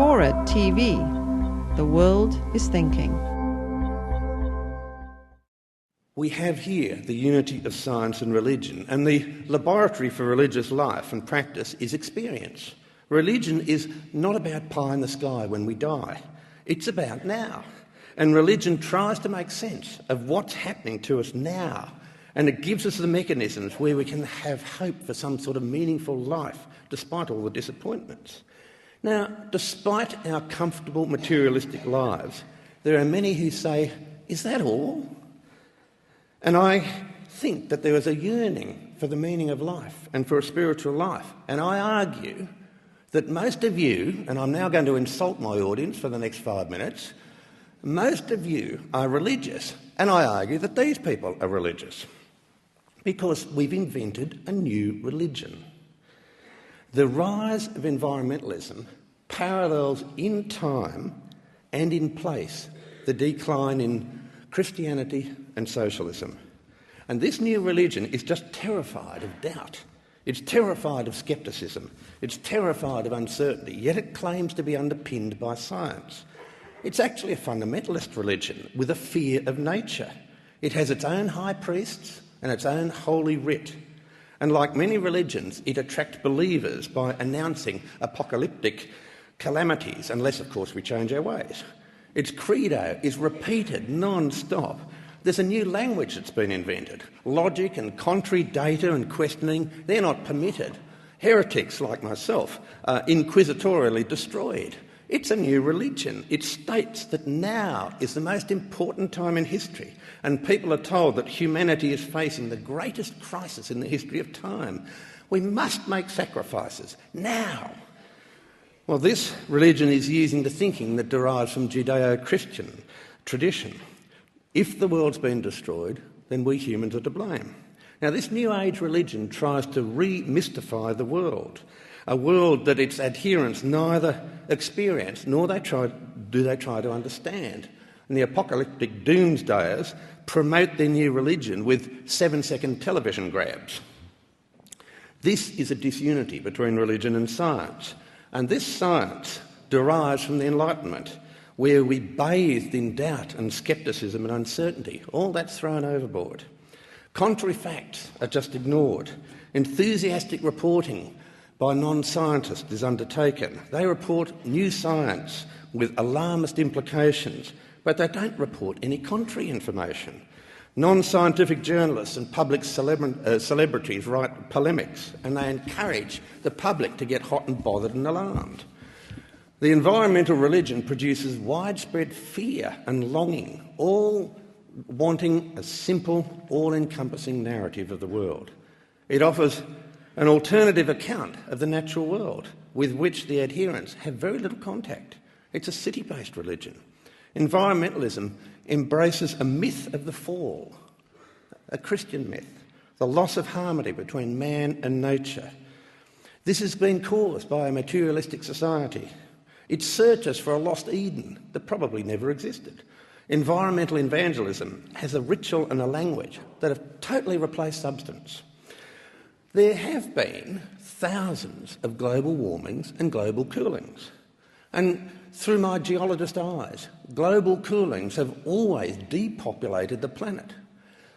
Forward TV. The world is thinking. We have here the unity of science and religion, and the laboratory for religious life and practice is experience. Religion is not about pie in the sky when we die. It's about now. And religion tries to make sense of what's happening to us now, and it gives us the mechanisms where we can have hope for some sort of meaningful life, despite all the disappointments. Now, despite our comfortable materialistic lives, there are many who say, is that all? And I think that there is a yearning for the meaning of life and for a spiritual life. And I argue that most of you, and I'm now going to insult my audience for the next 5 minutes, most of you are religious. And I argue that these people are religious because we've invented a new religion. The rise of environmentalism parallels in time and in place the decline in Christianity and socialism. And this new religion is just terrified of doubt. It's terrified of scepticism. It's terrified of uncertainty, yet it claims to be underpinned by science. It's actually a fundamentalist religion with a fear of nature. It has its own high priests and its own holy writ. And like many religions, it attracts believers by announcing apocalyptic calamities, unless, of course, we change our ways. Its credo is repeated non-stop. There's a new language that's been invented. Logic and contrary data and questioning, they're not permitted. Heretics like myself are inquisitorially destroyed. It's a new religion. It states that now is the most important time in history, and people are told that humanity is facing the greatest crisis in the history of time. We must make sacrifices now. Well, this religion is using the thinking that derives from Judeo-Christian tradition. If the world's been destroyed, then we humans are to blame. Now, this New Age religion tries to re-mystify the world, a world that its adherents neither experience nor do they try to understand. And the apocalyptic doomsdayers promote their new religion with 7-second television grabs. This is a disunity between religion and science. And this science derives from the Enlightenment, where we bathed in doubt and scepticism and uncertainty. All that's thrown overboard. Contrary facts are just ignored. Enthusiastic reporting by non-scientists is undertaken. They report new science with alarmist implications, but they don't report any contrary information. Non-scientific journalists and public celebrities write polemics, and they encourage the public to get hot and bothered and alarmed. The environmental religion produces widespread fear and longing, all wanting a simple, all-encompassing narrative of the world. It offers an alternative account of the natural world with which the adherents have very little contact. It's a city-based religion. Environmentalism embraces a myth of the fall, a Christian myth, the loss of harmony between man and nature. This has been caused by a materialistic society. It searches for a lost Eden that probably never existed. Environmental evangelism has a ritual and a language that have totally replaced substance. There have been thousands of global warmings and global coolings. And through my geologist eyes, global coolings have always depopulated the planet.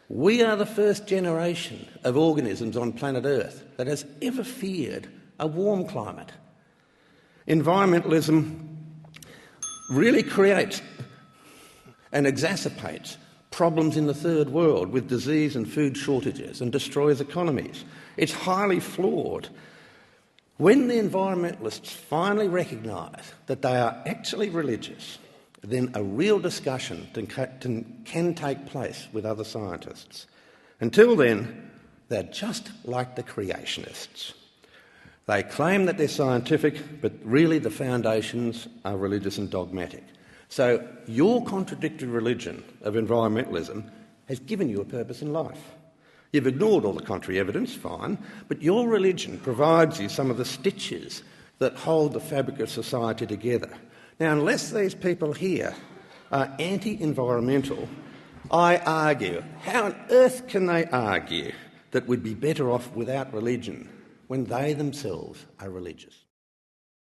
We are the first generation of organisms on planet Earth that has ever feared a warm climate. Environmentalism really creates and exacerbates problems in the third world with disease and food shortages and destroys economies. It's highly flawed. When the environmentalists finally recognise that they are actually religious, then a real discussion can take place with other scientists. Until then, they're just like the creationists. They claim that they're scientific, but really the foundations are religious and dogmatic. So your contradictory religion of environmentalism has given you a purpose in life. You've ignored all the contrary evidence, fine, but your religion provides you some of the stitches that hold the fabric of society together. Now, unless these people here are anti-environmental, I argue, how on earth can they argue that we'd be better off without religion when they themselves are religious?